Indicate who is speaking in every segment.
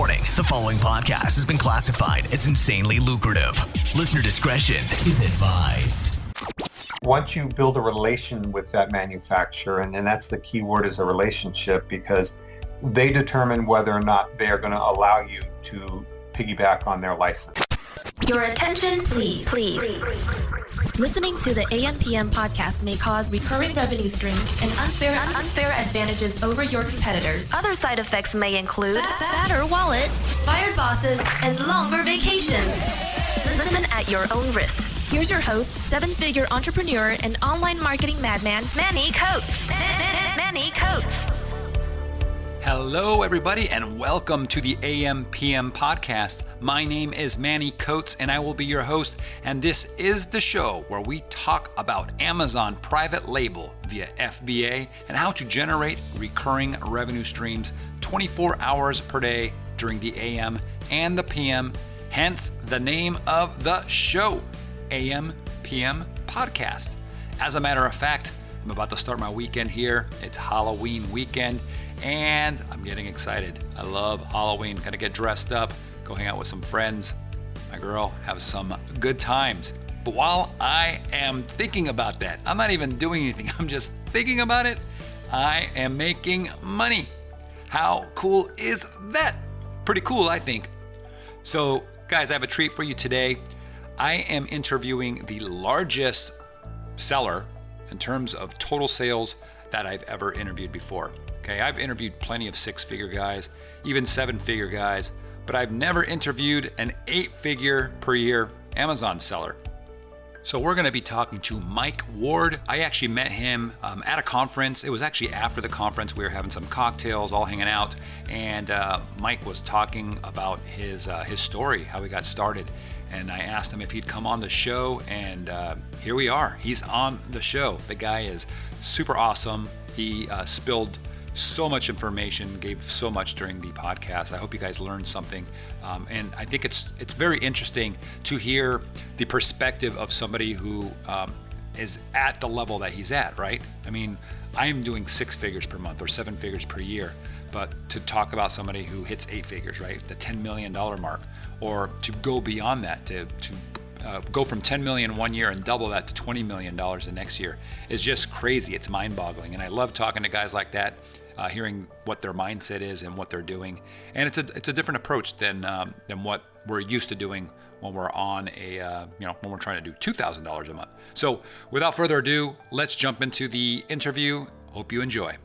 Speaker 1: Warning, the following podcast has been classified as insanely lucrative. Listener discretion is advised.
Speaker 2: Once you build a relation with that manufacturer, and that's the key word, is a relationship, because they determine whether or not they are going to allow you to piggyback on their license.
Speaker 3: Your attention, please. Listening to the AM/PM podcast may cause recurring revenue streams and unfair advantages over your competitors. Other side effects may include fatter wallets, fired bosses, and longer vacations. Listen at your own risk. Here's your host, seven-figure entrepreneur and online marketing madman, Manny Coates. Manny Coates.
Speaker 4: Hello, everybody, and welcome to the AM/PM podcast. My name is Manny Coates, and I will be your host. And this is the show where we talk about Amazon private label via FBA and how to generate recurring revenue streams 24 hours per day during the AM and the PM, hence the name of the show, AM/PM podcast. As a matter of fact, I'm about to start my weekend here. It's Halloween weekend, and I'm getting excited. I love Halloween. Gonna get dressed up, go hang out with some friends, my girl, have some good times. But while I am thinking about that, I'm not even doing anything. I'm just thinking about it. I am making money. How cool is that? Pretty cool, I think. So, guys, I have a treat for you today. I am interviewing the largest seller in terms of total sales that I've ever interviewed before. Okay, I've interviewed plenty of six-figure guys, even seven-figure guys, but I've never interviewed an eight-figure per year Amazon seller. So we're going to be talking to Mike Ward. I actually met him at a conference. It was actually after the conference. We were having some cocktails, all hanging out, and Mike was talking about his story, how he got started. And I asked him if he'd come on the show, and here we are. He's on the show. The guy is super awesome. He spilled so much information, gave so much during the podcast. I hope you guys learned something. And I think it's very interesting to hear the perspective of somebody who is at the level that he's at, right? I mean, I am doing 6 figures per month or 7 figures per year, but to talk about somebody who hits 8 figures, right? The $10 million mark, or to go beyond that, to go from 10 million one year and double that to $20 million the next year is just crazy. It's mind-boggling. And I love talking to guys like that, hearing what their mindset is and what they're doing. And it's a different approach than what we're used to doing when we're on when we're trying to do $2,000 a month. So without further ado, let's jump into the interview. Hope you enjoy.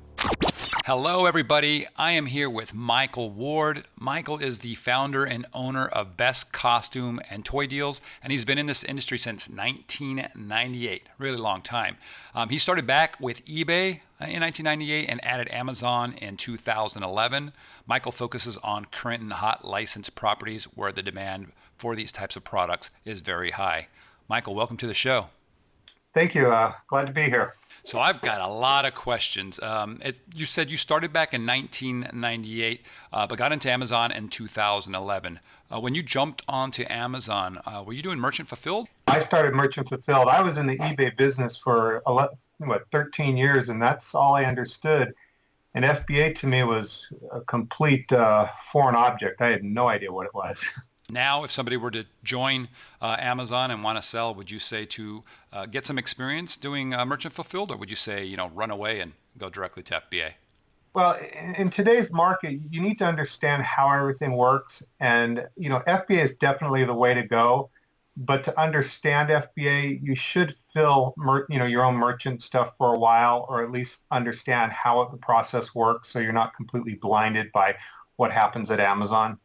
Speaker 4: Hello, everybody. I am here with Michael Ward. Michael is the founder and owner of Best Costume and Toy Deals, and he's been in this industry since 1998, really long time. He started back with eBay in 1998 and added Amazon in 2011. Michael focuses on current and hot licensed properties where the demand for these types of products is very high. Michael, welcome to the show.
Speaker 2: Thank you. Glad to be here.
Speaker 4: So I've got a lot of questions. You said you started back in 1998, but got into Amazon in 2011. When you jumped onto Amazon, were you doing merchant fulfilled?
Speaker 2: I started merchant fulfilled. I was in the eBay business for 13 years, and that's all I understood. And FBA to me was a complete foreign object. I had no idea what it was.
Speaker 4: Now, if somebody were to join Amazon and want to sell, would you say to get some experience doing merchant fulfilled, or would you say, run away and go directly to FBA?
Speaker 2: Well, in today's market, you need to understand how everything works. And, FBA is definitely the way to go. But to understand FBA, you should fill, your own merchant stuff for a while, or at least understand how the process works so you're not completely blinded by what happens at Amazon.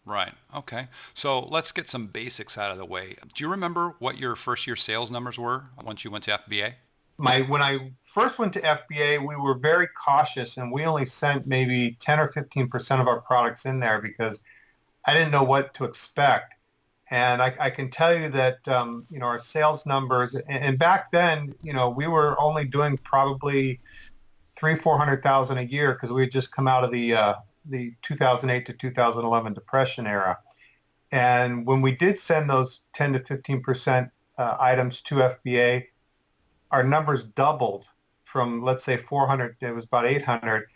Speaker 4: Right. Okay. So let's get some basics out of the way. Do you remember what your first year sales numbers were once you went to FBA?
Speaker 2: When I first went to FBA, we were very cautious, and we only sent maybe 10 or 15% of our products in there because I didn't know what to expect. And I can tell you that, our sales numbers, and back then, we were only doing probably $300,000-400,000 a year because we had just come out of the 2008 to 2011 depression era. And when we did send those 10 to 15% items to FBA, our numbers doubled from, let's say, 400, it was about 800.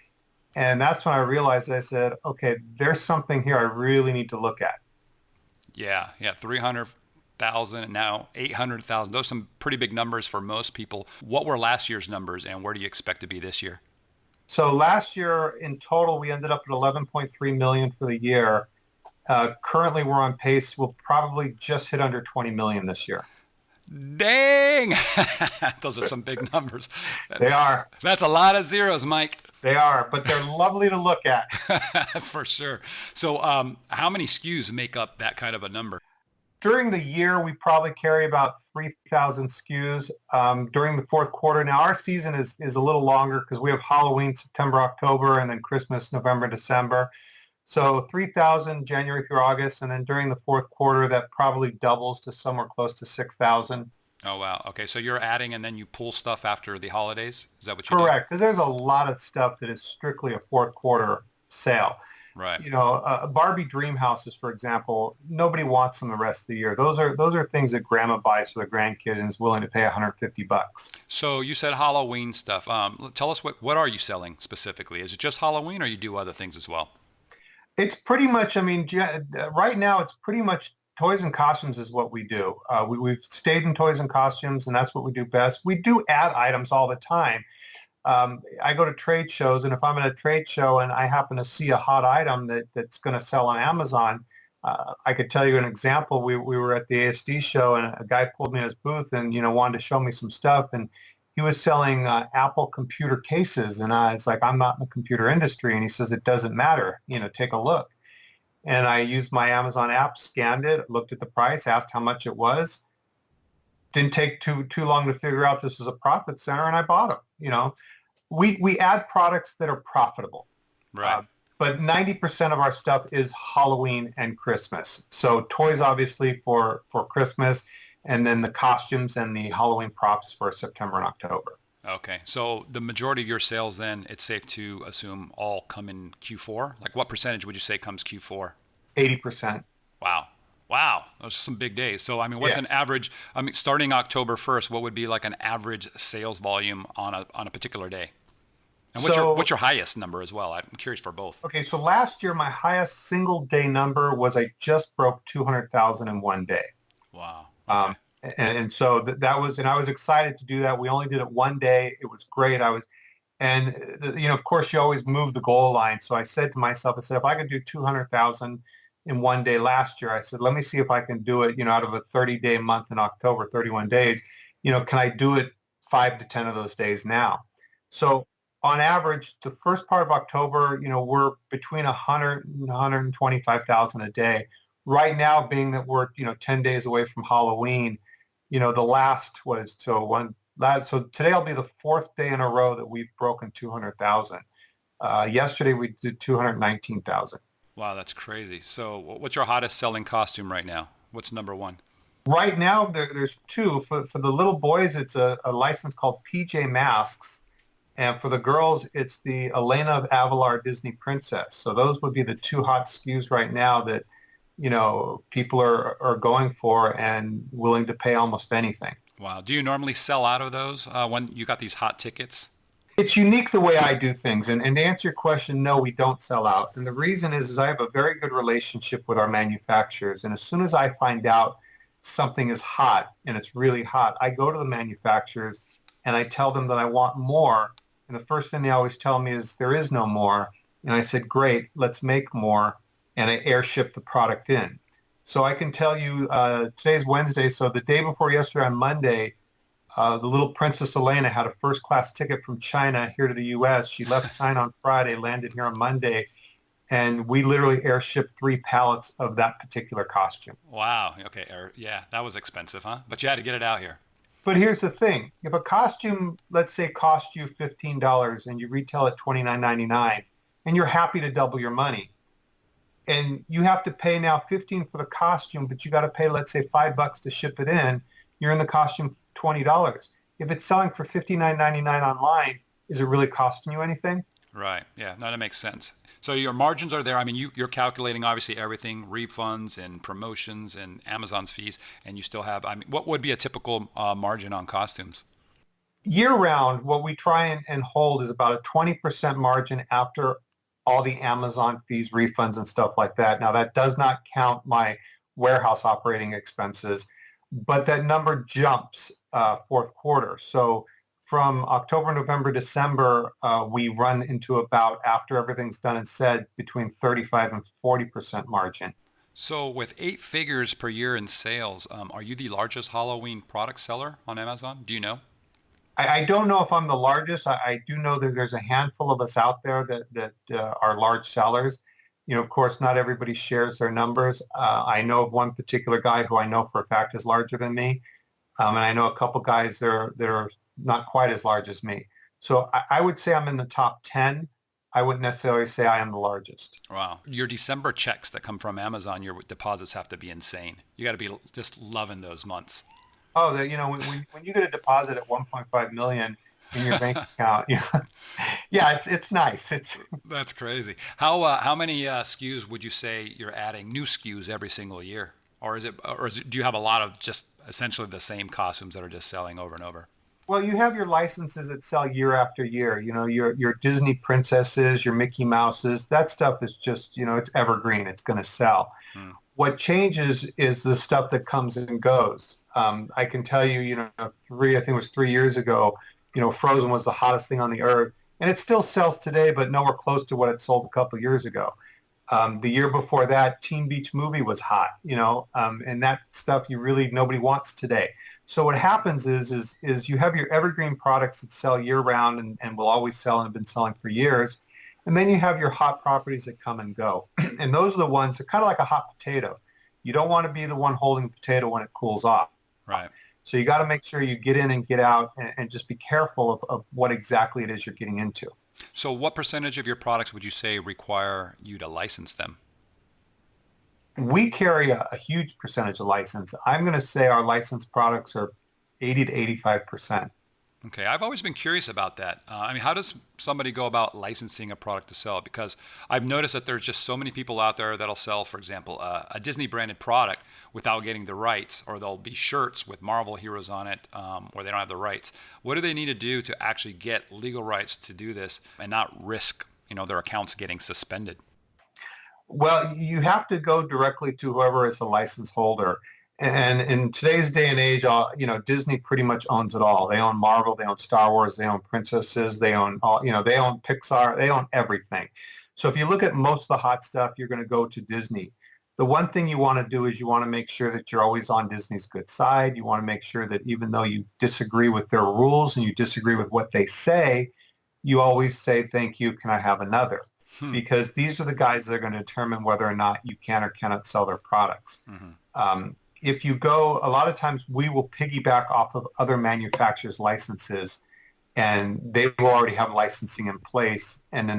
Speaker 2: And that's when I realized, I said, okay, there's something here I really need to look at.
Speaker 4: Yeah, 300,000 and now 800,000. Those are some pretty big numbers for most people. What were last year's numbers and where do you expect to be this year?
Speaker 2: So last year in total, we ended up at 11.3 million for the year. Currently, we're on pace. We'll probably just hit under 20 million this year.
Speaker 4: Dang! Those are some big numbers.
Speaker 2: They are.
Speaker 4: That's a lot of zeros, Mike.
Speaker 2: They are, but they're lovely to look at.
Speaker 4: For sure. So how many SKUs make up that kind of a number?
Speaker 2: During the year, we probably carry about 3,000 SKUs. During the fourth quarter, now our season is a little longer because we have Halloween, September, October, and then Christmas, November, December. So 3,000 January through August, and then during the fourth quarter, that probably doubles to somewhere close to 6,000.
Speaker 4: Oh, wow. Okay, so you're adding and then you pull stuff after the holidays? Is that what you do?
Speaker 2: Correct, because there's a lot of stuff that is strictly a fourth quarter sale.
Speaker 4: Right.
Speaker 2: You know, Barbie dream houses, for example, nobody wants them the rest of the year. Those are things that grandma buys for the grandkid and is willing to pay $150.
Speaker 4: So you said Halloween stuff. Tell us what are you selling specifically? Is it just Halloween or you do other things as well?
Speaker 2: It's pretty much, I mean, right now it's pretty much toys and costumes is what we do. We've stayed in toys and costumes, and that's what we do best. We do add items all the time. I go to trade shows, and if I'm at a trade show and I happen to see a hot item that's going to sell on Amazon, I could tell you an example. We were at the ASD show, and a guy pulled me in his booth and, wanted to show me some stuff, and he was selling Apple computer cases, and I was like, I'm not in the computer industry. And he says, it doesn't matter. Take a look. And I used my Amazon app, scanned it, looked at the price, asked how much it was. Didn't take too long to figure out this was a profit center, and I bought them. We add products that are profitable.
Speaker 4: Right.
Speaker 2: But 90% of our stuff is Halloween and Christmas. So toys, obviously, for Christmas, and then the costumes and the Halloween props for September and October.
Speaker 4: Okay. So the majority of your sales then, it's safe to assume all come in Q4? Like what percentage would you say comes Q4?
Speaker 2: 80%.
Speaker 4: Wow. Those are some big days. So, what's an average, starting October 1st, what would be like an average sales volume on a particular day? And what's your highest number as well? I'm curious for both.
Speaker 2: Okay. So last year, my highest single day number was I just broke 200,000 in one day.
Speaker 4: Wow. Okay.
Speaker 2: And so that was, and I was excited to do that. We only did it one day. It was great. Of course you always move the goal line. So I said to myself, if I could do 200,000 in one day last year, I said, let me see if I can do it, out of a 30-day month in October, 31 days, can I do it 5 to 10 of those days now? So on average, the first part of October, we're between 100 and 125,000 a day. Right now, being that we're 10 days away from Halloween, the last was so today will be the fourth day in a row that we've broken 200,000. Yesterday we did 219,000.
Speaker 4: Wow, that's crazy. So what's your hottest selling costume right now? What's number one?
Speaker 2: Right now there's two. For the little boys, it's a license called PJ Masks, and for the girls, it's the Elena of Avalor Disney Princess. So those would be the two hot SKUs right now that people are going for and willing to pay almost anything.
Speaker 4: Wow. Do you normally sell out of those when you got these hot tickets?
Speaker 2: It's unique the way I do things. And to answer your question, no, we don't sell out. And the reason is I have a very good relationship with our manufacturers. And as soon as I find out something is hot and it's really hot, I go to the manufacturers and I tell them that I want more. And the first thing they always tell me is there is no more. And I said, great, let's make more. And I airship the product in. So I can tell you, today's Wednesday, so the day before yesterday on Monday, the little Princess Elena had a first-class ticket from China here to the U.S. She left China on Friday, landed here on Monday, and we literally airshipped 3 pallets of that particular costume.
Speaker 4: Wow. Okay. Yeah, that was expensive, huh? But you had to get it out here.
Speaker 2: But here's the thing. If a costume, let's say, cost you $15 and you retail at $29.99, and you're happy to double your money, and you have to pay now $15 for the costume, but you got to pay, let's say, $5 to ship it in, you're in the costume $20. If it's selling for $59.99 online, is it really costing you anything?
Speaker 4: Right. Yeah. No, that makes sense. So your margins are there. You're calculating obviously everything, refunds and promotions and Amazon's fees, and you still have, what would be a typical margin on costumes? Year
Speaker 2: round, what we try and hold is about a 20% margin after all the Amazon fees, refunds, and stuff like that. Now, that does not count my warehouse operating expenses, but that number jumps fourth quarter. So from October, November, December, we run into about, after everything's done and said, between 35 and 40% margin.
Speaker 4: So with 8 figures per year in sales, are you the largest Halloween product seller on Amazon? Do you know?
Speaker 2: I don't know if I'm the largest. I do know that there's a handful of us out there that are large sellers. Of course, not everybody shares their numbers. I know of one particular guy who I know for a fact is larger than me. And I know a couple guys that are not quite as large as me. So I would say I'm in the top 10. I wouldn't necessarily say I am the largest.
Speaker 4: Wow. Your December checks that come from Amazon, your deposits have to be insane. You got to be just loving those months.
Speaker 2: Oh, when you get a deposit at 1.5 million in your bank account, yeah, it's nice.
Speaker 4: That's crazy. How many SKUs would you say you're adding, new SKUs every single year, or do you have a lot of just essentially the same costumes that are just selling over and over?
Speaker 2: Well, you have your licenses that sell year after year. Your Disney princesses, your Mickey Mouses. That stuff is just it's evergreen. It's going to sell. What changes is the stuff that comes and goes. I can tell you, I think it was 3 years ago, Frozen was the hottest thing on the earth, and it still sells today, but nowhere close to what it sold a couple years ago. The year before that, Teen Beach Movie was hot, and that stuff nobody wants today. So what happens is you have your evergreen products that sell year round and will always sell and have been selling for years. And then you have your hot properties that come and go. And those are the ones that are kind of like a hot potato. You don't want to be the one holding the potato when it cools off.
Speaker 4: Right.
Speaker 2: So you got to make sure you get in and get out and just be careful of what exactly it is you're getting into.
Speaker 4: So what percentage of your products would you say require you to license them?
Speaker 2: We carry a huge percentage of license. I'm going to say our licensed products are 80 to 85%.
Speaker 4: Okay, I've always been curious about that. How does somebody go about licensing a product to sell? Because I've noticed that there's just so many people out there that'll sell, for example, a Disney branded product without getting the rights, or there'll be shirts with Marvel heroes on it where they don't have the rights. What do they need to do to actually get legal rights to do this and not risk, their accounts getting suspended?
Speaker 2: Well, you have to go directly to whoever is the license holder. And in today's day and age, Disney pretty much owns it all. They own Marvel, they own Star Wars, they own princesses, they own they own Pixar, they own everything. So if you look at most of the hot stuff, you're going to go to Disney. The one thing you want to do is you want to make sure that you're always on Disney's good side. You want to make sure that even though you disagree with their rules and you disagree with what they say, you always say, thank you, can I have another? Because these are the guys that are going to determine whether or not you can or cannot sell their products. Mm-hmm. If you go, a lot of times we will piggyback off of other manufacturers' licenses, and they will already have licensing in place, and then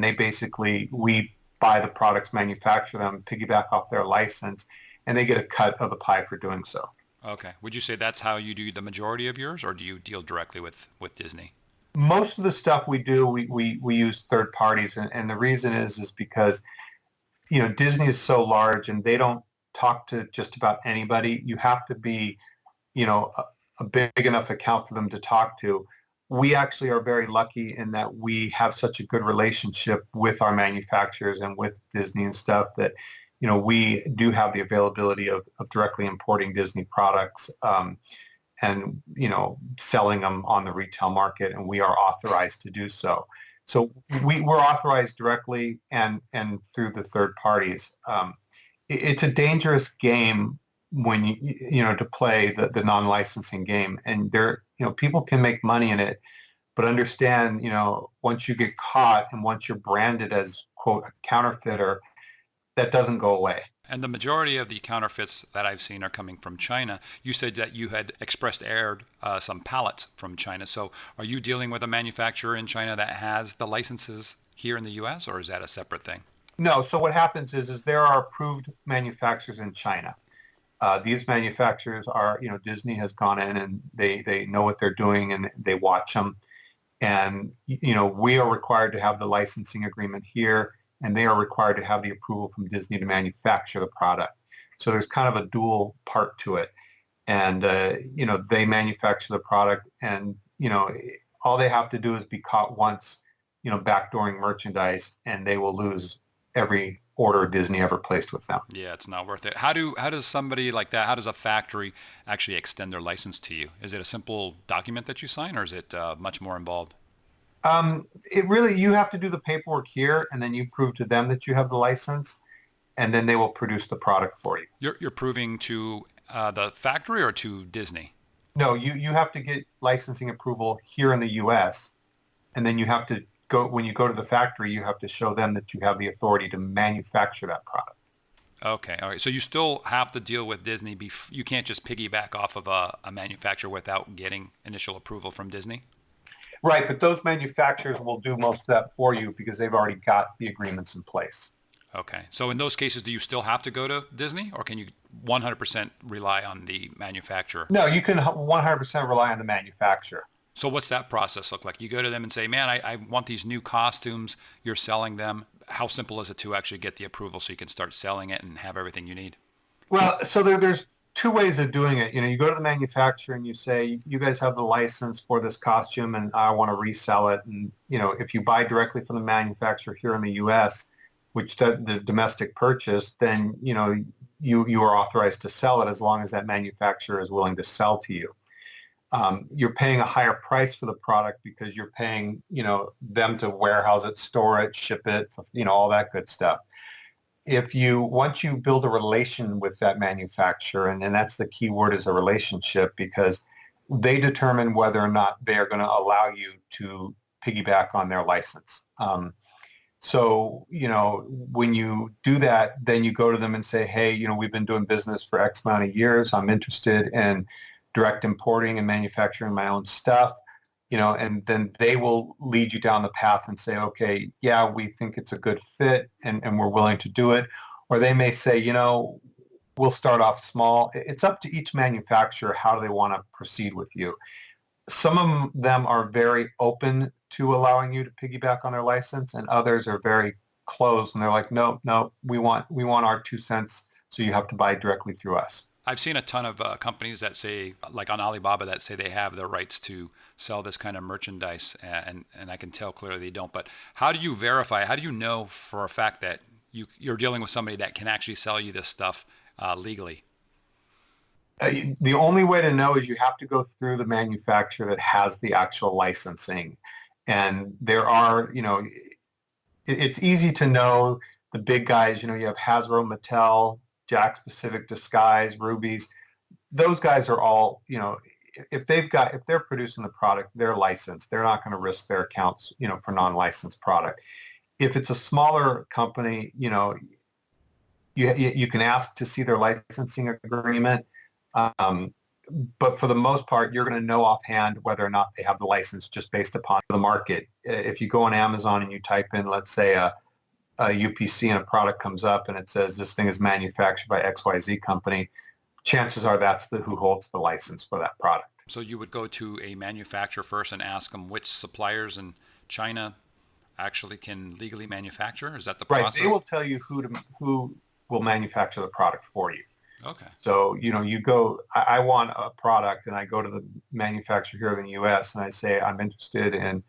Speaker 2: we buy the products, manufacture them, piggyback off their license, and they get a cut of the pie for doing so.
Speaker 4: Okay. Would you say that's how you do the majority of yours, or do you deal directly with Disney?
Speaker 2: Most of the stuff we do, we use third parties, and the reason is because, Disney is so large and they don't talk to just about anybody. You have to be, a big enough account for them to talk to. We actually are very lucky in that we have such a good relationship with our manufacturers and with Disney and stuff that, we do have the availability of directly importing Disney products and, selling them on the retail market, and we are authorized to do so. So we're authorized directly and through the third parties. It's a dangerous game when to play the non-licensing game, and people can make money in it, but understand, once you get caught and once you're branded as, quote, a counterfeiter, that doesn't go away.
Speaker 4: And the majority of the counterfeits that I've seen are coming from China. You said that you had aired some pallets from China. So are you dealing with a manufacturer in China that has the licenses here in the U.S., or is that a separate thing?
Speaker 2: No. So what happens is there are approved manufacturers in China. These manufacturers are, Disney has gone in and they know what they're doing and they watch them. And, we are required to have the licensing agreement here, and they are required to have the approval from Disney to manufacture the product. So there's kind of a dual part to it. And, they manufacture the product, and, all they have to do is be caught once backdooring merchandise, and they will lose every order Disney ever placed with them.
Speaker 4: Yeah, it's not worth it. How does somebody like that, how does a factory actually extend their license to you? Is it a simple document that you sign, or is it much more involved?
Speaker 2: You have to do the paperwork here, and then you prove to them that you have the license, and then they will produce the product for you.
Speaker 4: You're proving to the factory or to Disney?
Speaker 2: No, you have to get licensing approval here in the U.S., and then you have to when you go to the factory, you have to show them that you have the authority to manufacture that product.
Speaker 4: Okay, all right. So you still have to deal with Disney. You can't just piggyback off of a manufacturer without getting initial approval from Disney?
Speaker 2: Right, but those manufacturers will do most of that for you because they've already got the agreements in place.
Speaker 4: Okay. So in those cases, do you still have to go to Disney, or can you 100% rely on the manufacturer?
Speaker 2: No, you can 100% rely on the manufacturer.
Speaker 4: So what's that process look like? You go to them and say, man, I want these new costumes. You're selling them. How simple is it to actually get the approval so you can start selling it and have everything you need?
Speaker 2: Well, so there's two ways of doing it. You go to the manufacturer and you say, you guys have the license for this costume and I want to resell it. And, if you buy directly from the manufacturer here in the U.S., which the domestic purchase, then, you are authorized to sell it as long as that manufacturer is willing to sell to you. You're paying a higher price for the product because you're paying, them to warehouse it, store it, ship it, all that good stuff. Once you build a relation with that manufacturer, and that's the key word, is a relationship, because they determine whether or not they are going to allow you to piggyback on their license. So, when you do that, then you go to them and say, hey, we've been doing business for X amount of years. I'm interested in direct importing and manufacturing my own stuff, and then they will lead you down the path and say, okay, yeah, we think it's a good fit and we're willing to do it. Or they may say, we'll start off small. It's up to each manufacturer how do they want to proceed with you. Some of them are very open to allowing you to piggyback on their license, and others are very closed and they're like, no, we want our 2 cents, so you have to buy directly through us.
Speaker 4: I've seen a ton of companies that say, like on Alibaba, that say they have the rights to sell this kind of merchandise, and I can tell clearly they don't. But how do you verify? How do you know for a fact that you're dealing with somebody that can actually sell you this stuff legally?
Speaker 2: The only way to know is you have to go through the manufacturer that has the actual licensing. And there are, it's easy to know the big guys. You have Hasbro, Mattel, Jakks Pacific, Disguise, Rubies. Those guys are all, if they're producing the product, they're licensed. They're not going to risk their accounts, for non-licensed product. If it's a smaller company, you can ask to see their licensing agreement. But for the most part, you're going to know offhand whether or not they have the license just based upon the market. If you go on Amazon and you type in, let's say, a UPC, and a product comes up and it says this thing is manufactured by XYZ company, chances are that's who holds the license for that product.
Speaker 4: So you would go to a manufacturer first and ask them which suppliers in China actually can legally manufacture? Is that the process?
Speaker 2: Right. They will tell you who will manufacture the product for you.
Speaker 4: Okay.
Speaker 2: So, you go, I want a product, and I go to the manufacturer here in the U.S. and I say, I'm interested in,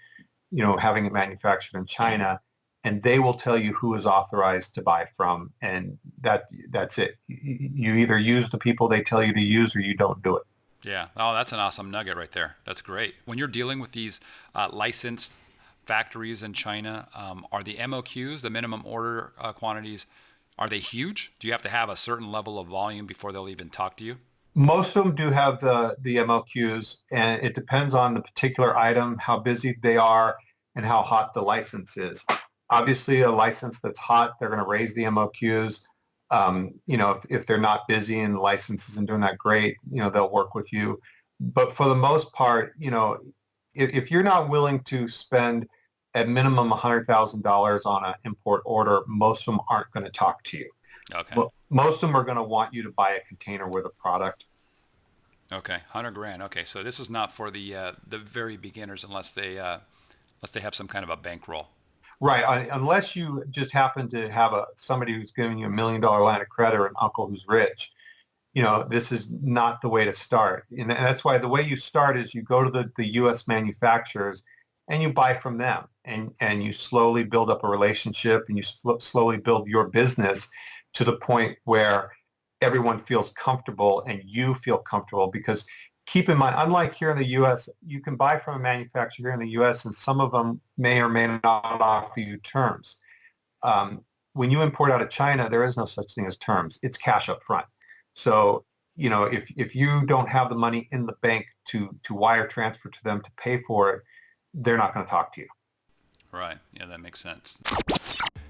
Speaker 2: having it manufactured in China, and they will tell you who is authorized to buy from. And that's it. You either use the people they tell you to use, or you don't do it.
Speaker 4: Yeah. Oh, that's an awesome nugget right there. That's great. When you're dealing with these licensed factories in China, are the MOQs, the minimum order quantities, are they huge? Do you have to have a certain level of volume before they'll even talk to you?
Speaker 2: Most of them do have the MOQs, and it depends on the particular item, how busy they are, and how hot the license is. Obviously, a license that's hot, they're going to raise the MOQs. If they're not busy and the license isn't doing that great, they'll work with you. But for the most part, if you're not willing to spend at minimum $100,000 on an import order, most of them aren't going to talk to you.
Speaker 4: Okay.
Speaker 2: But most of them are going to want you to buy a container with a product.
Speaker 4: Okay, $100,000. Okay, so this is not for the very beginners unless they have some kind of a bankroll.
Speaker 2: Right, unless you just happen to have somebody who's giving you $1 million line of credit, or an uncle who's rich. This is not the way to start. And that's why the way you start is you go to the U.S. manufacturers and you buy from them. and you slowly build up a relationship, and you slowly build your business to the point where everyone feels comfortable and you feel comfortable. Because keep in mind, unlike here in the U.S., you can buy from a manufacturer here in the U.S. and some of them may or may not offer you terms. When you import out of China, there is no such thing as terms. It's cash up front. So, if you don't have the money in the bank to wire transfer to them to pay for it, they're not going to talk to you.
Speaker 4: Right. Yeah, that makes sense.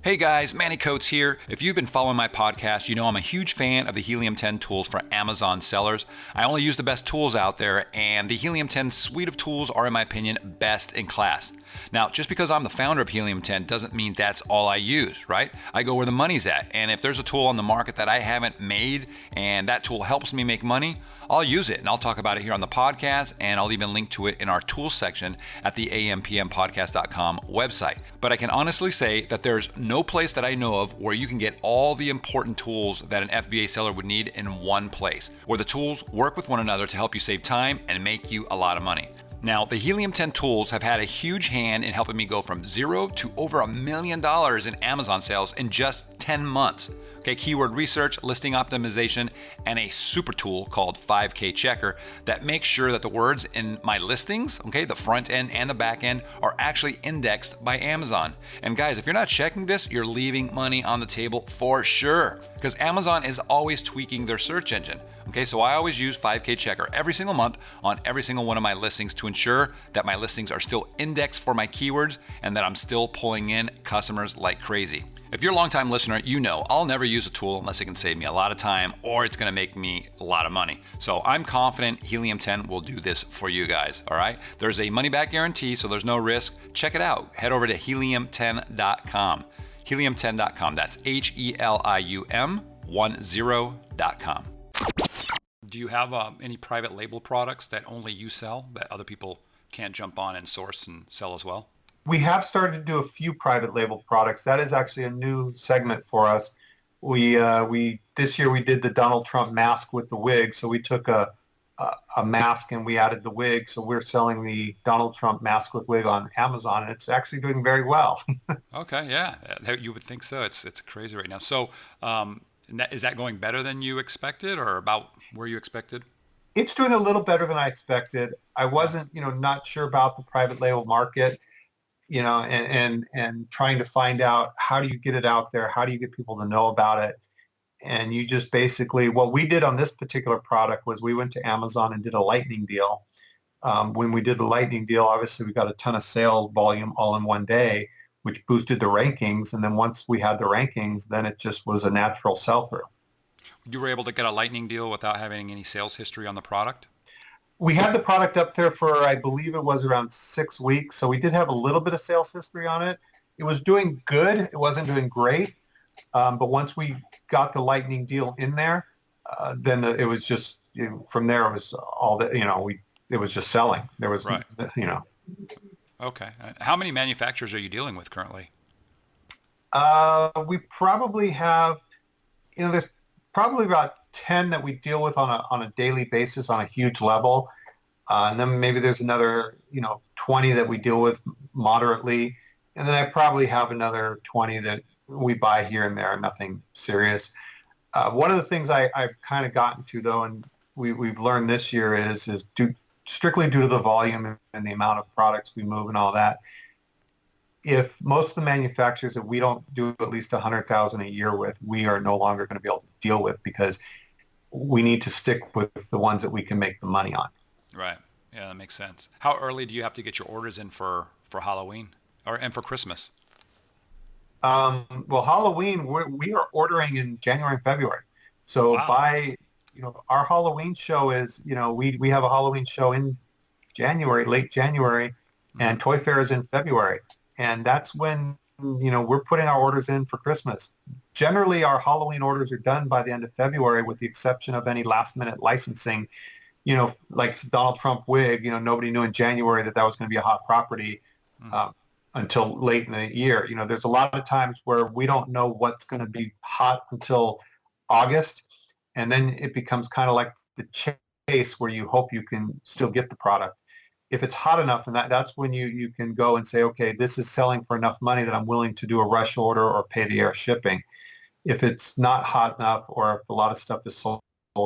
Speaker 4: Hey guys, Manny Coates here. If you've been following my podcast, you know I'm a huge fan of the Helium-10 tools for Amazon sellers. I only use the best tools out there, and the Helium-10 suite of tools are, in my opinion, best in class. Now, just because I'm the founder of Helium-10 doesn't mean that's all I use, right? I go where the money's at, and if there's a tool on the market that I haven't made and that tool helps me make money, I'll use it, and I'll talk about it here on the podcast, and I'll even link to it in our tools section at the ampmpodcast.com website. But I can honestly say that there's no place that I know of where you can get all the important tools that an FBA seller would need in one place, where the tools work with one another to help you save time and make you a lot of money. Now, the Helium-10 tools have had a huge hand in helping me go from zero to over $1 million in Amazon sales in just 10 months. Okay, keyword research, listing optimization, and a super tool called 5K Checker that makes sure that the words in my listings, okay, the front end and the back end, are actually indexed by Amazon. And guys, if you're not checking this, you're leaving money on the table for sure, because Amazon is always tweaking their search engine. Okay, so I always use 5K Checker every single month on every single one of my listings to ensure that my listings are still indexed for my keywords and that I'm still pulling in customers like crazy. If you're a longtime listener, you know I'll never use a tool unless it can save me a lot of time or it's gonna make me a lot of money. So I'm confident Helium-10 will do this for you guys, all right? There's a money-back guarantee, so there's no risk. Check it out. Head over to helium10.com. Helium10.com, that's HELIUM10.com. Do you have any private label products that only you sell that other people can't jump on and source and sell as well?
Speaker 2: We have started to do a few private label products. That is actually a new segment for us. We this year we did the Donald Trump mask with the wig. So we took a mask and we added the wig. So we're selling the Donald Trump mask with wig on Amazon, and it's actually doing very well.
Speaker 4: Okay, yeah, you would think so. It's crazy right now. So is that going better than you expected, or about where you expected?
Speaker 2: It's doing a little better than I expected. I wasn't, not sure about the private label market. And trying to find out, how do you get it out there? How do you get people to know about it? And you just basically, what we did on this particular product was we went to Amazon and did a lightning deal. When we did the lightning deal, obviously we got a ton of sale volume all in one day, which boosted the rankings. And then once we had the rankings, then it just was a natural sell-through.
Speaker 4: You were able to get a lightning deal without having any sales history on the product?
Speaker 2: We had the product up there for, I believe it was around 6 weeks. So we did have a little bit of sales history on it. It was doing good. It wasn't doing great. But once we got the lightning deal in there, then it was just, from there it was all that, it was just selling. There was,
Speaker 4: right. Okay. How many manufacturers are you dealing with currently?
Speaker 2: We probably have, there's probably about 10 that we deal with on a daily basis on a huge level. And then maybe there's another, 20 that we deal with moderately. And then I probably have another 20 that we buy here and there, nothing serious. One of the things I've kind of gotten to, though, and we've learned this year is strictly due to the volume and the amount of products we move and all that. If most of the manufacturers that we don't do at least 100,000 a year with, we are no longer going to be able to deal with, because we need to stick with the ones that we can make the money on.
Speaker 4: Right. Yeah, that makes sense. How early do you have to get your orders in for Halloween and for Christmas?
Speaker 2: Well, Halloween, we are ordering in January and February. So
Speaker 4: wow.
Speaker 2: by, our Halloween show is, we have a Halloween show in January, late January, and Toy Fair is in February. And that's when, we're putting our orders in for Christmas. Generally, our Halloween orders are done by the end of February, with the exception of any last-minute licensing. Like Donald Trump Wig, nobody knew in January that was going to be a hot property until late in the year. There's a lot of times where we don't know what's going to be hot until August, and then it becomes kind of like the chase where you hope you can still get the product. if it's hot enough, and that's when you can go and say, okay, this is selling for enough money that I'm willing to do a rush order or pay the air shipping. If it's not hot enough, or if a lot of stuff is sold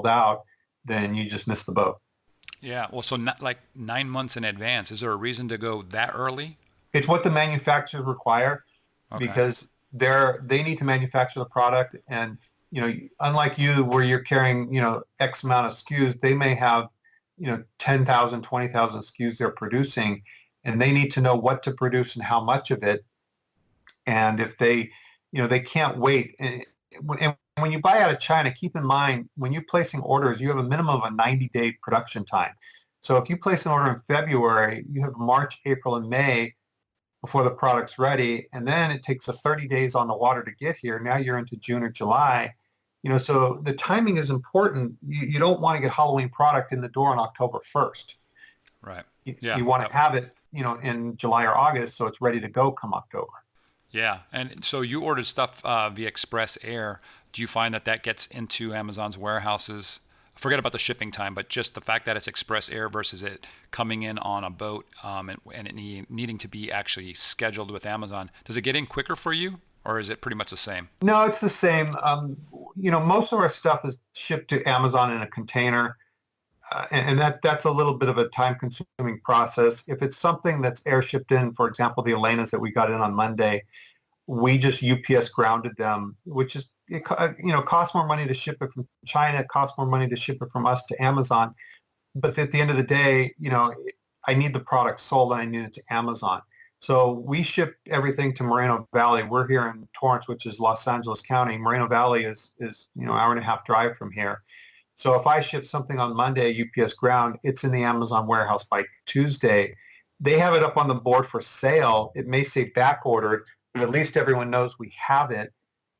Speaker 2: out, then you just miss the boat.
Speaker 4: Yeah. Well, so not like 9 months in advance. Is there a reason to go that early?
Speaker 2: It's what the manufacturers require, because they need to manufacture the product. And, unlike you, where you're carrying, X amount of SKUs, they may have, 10,000, 20,000 SKUs they're producing, and they need to know what to produce and how much of it. And if they can't wait. And when you buy out of China, keep in mind, when you're placing orders, you have a minimum of a 90-day production time. So if you place an order in February, you have March, April, and May before the product's ready. And then it takes 30 days on the water to get here. Now you're into June or July. So the timing is important. You don't want to get Halloween product in the door on October 1st.
Speaker 4: Right.
Speaker 2: You want to have it, in July or August, so it's ready to go come October.
Speaker 4: Yeah. And so you ordered stuff via Express Air. Do you find that gets into Amazon's warehouses? Forget about the shipping time, but just the fact that it's Express Air versus it coming in on a boat and it needing to be actually scheduled with Amazon. Does it get in quicker for you, or is it pretty much the same?
Speaker 2: No, it's the same. Most of our stuff is shipped to Amazon in a container. And that's a little bit of a time-consuming process. If it's something that's air shipped in, for example, the Elenas that we got in on Monday, we just UPS grounded them, which is, costs more money to ship it from China. It costs more money to ship it from us to Amazon. But at the end of the day, I need the product sold and I need it to Amazon. So we ship everything to Moreno Valley. We're here in Torrance, which is Los Angeles County. Moreno Valley is hour and a half drive from here. So if I ship something on Monday, UPS ground, it's in the Amazon warehouse by Tuesday. They have it up on the board for sale. It may say back ordered, but at least everyone knows we have it.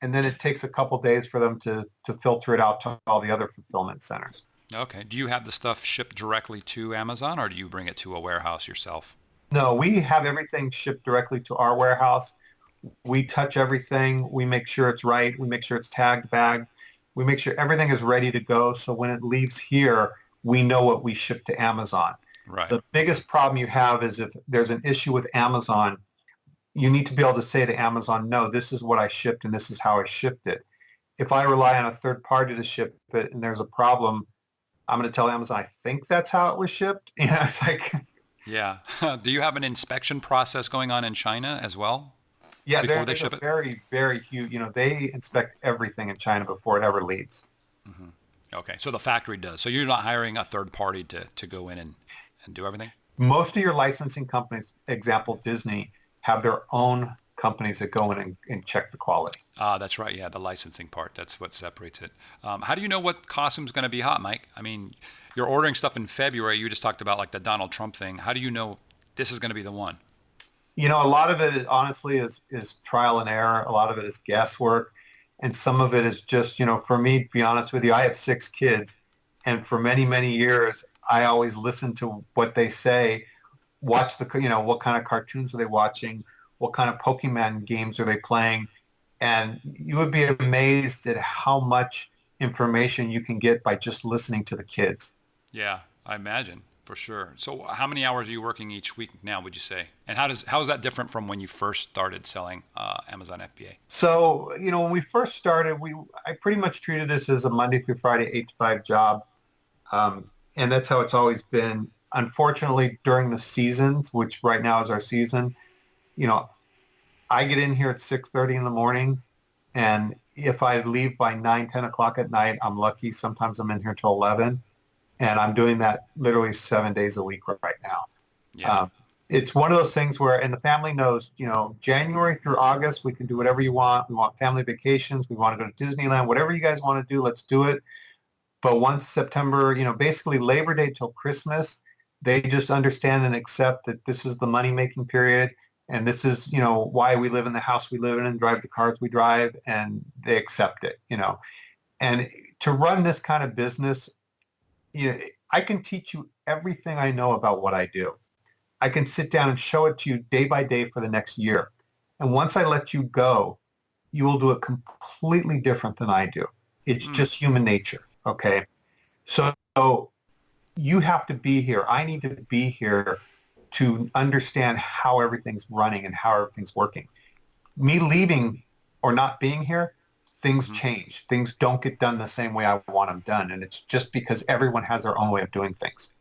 Speaker 2: And then it takes a couple days for them to filter it out to all the other fulfillment centers.
Speaker 4: Okay. Do you have the stuff shipped directly to Amazon, or do you bring it to a warehouse yourself?
Speaker 2: No, we have everything shipped directly to our warehouse. We touch everything. We make sure it's right. We make sure it's tagged, bagged. We make sure everything is ready to go. So when it leaves here, we know what we ship to Amazon.
Speaker 4: Right.
Speaker 2: The biggest problem you have is if there's an issue with Amazon, you need to be able to say to Amazon, no, this is what I shipped and this is how I shipped it. If I rely on a third party to ship it and there's a problem, I'm going to tell Amazon, I think that's how it was shipped. It's like...
Speaker 4: Yeah. Do you have an inspection process going on in China as well?
Speaker 2: Yeah,
Speaker 4: before they ship it?
Speaker 2: Very, very huge. They inspect everything in China before it ever leaves.
Speaker 4: Mm-hmm. Okay, so the factory does. So you're not hiring a third party to go in and do everything?
Speaker 2: Most of your licensing companies, example Disney, have their own companies that go in and check the quality.
Speaker 4: That's right. Yeah, the licensing part. That's what separates it. How do you know what costume's going to be hot, Mike? I mean, you're ordering stuff in February. You just talked about like the Donald Trump thing. How do you know this is going to be the one?
Speaker 2: A lot of it honestly is trial and error. A lot of it is guesswork. And some of it is just, for me, to be honest with you, I have 6 kids. And for many, many years, I always listen to what they say, watch what kind of cartoons are they watching, what kind of Pokemon games are they playing. And you would be amazed at how much information you can get by just listening to the kids.
Speaker 4: Yeah, I imagine. For sure. So how many hours are you working each week now, would you say? And how is that different from when you first started selling Amazon FBA?
Speaker 2: So, when we first started, I pretty much treated this as a Monday through Friday, 8 to 5 job. And that's how it's always been. Unfortunately, during the seasons, which right now is our season, I get in here at 6:30 in the morning. And if I leave by 9, 10 o'clock at night, I'm lucky. Sometimes I'm in here till 11. And I'm doing that literally 7 days a week right now.
Speaker 4: Yeah.
Speaker 2: It's one of those things where, and the family knows, January through August, we can do whatever you want. We want family vacations. We want to go to Disneyland. Whatever you guys want to do, let's do it. But once September, basically Labor Day till Christmas, they just understand and accept that this is the money-making period. And this is, why we live in the house we live in and drive the cars we drive. And they accept it, And to run this kind of business, I can teach you everything I know about what I do. I can sit down and show it to you day by day for the next year. And once I let you go, you will do it completely different than I do. It's just human nature, okay? So you have to be here. I need to be here to understand how everything's running and how everything's working. Me leaving or not being here, things change. Things don't get done the same way I want them done. And it's just because everyone has their own way of doing things.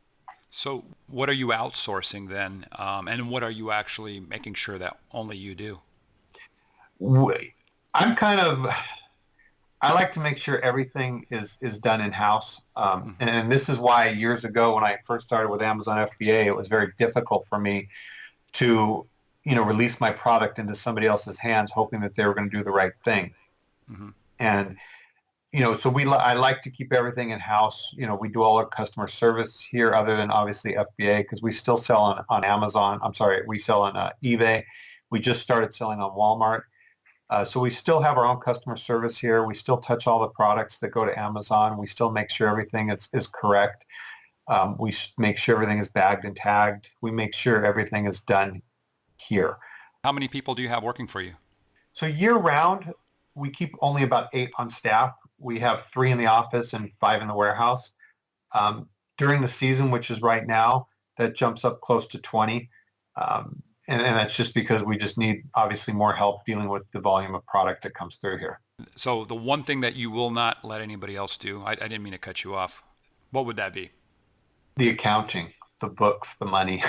Speaker 4: So what are you outsourcing then? And what are you actually making sure that only you do?
Speaker 2: I like to make sure everything is done in-house. And this is why years ago when I first started with Amazon FBA, it was very difficult for me to, release my product into somebody else's hands, hoping that they were going to do the right thing. And, so I like to keep everything in-house. We do all our customer service here other than obviously FBA because we still sell on Amazon. We sell on eBay. We just started selling on Walmart. So we still have our own customer service here. We still touch all the products that go to Amazon. We still make sure everything is correct. We make sure everything is bagged and tagged. We make sure everything is done here.
Speaker 4: How many people do you have working for you?
Speaker 2: So year round, we keep only about 8 on staff. We have 3 in the office and 5 in the warehouse. During the season, which is right now, that jumps up close to 20. And that's just because we just need, obviously, more help dealing with the volume of product that comes through here.
Speaker 4: So the one thing that you will not let anybody else do, I didn't mean to cut you off. What would that be?
Speaker 2: The accounting, the books, the money.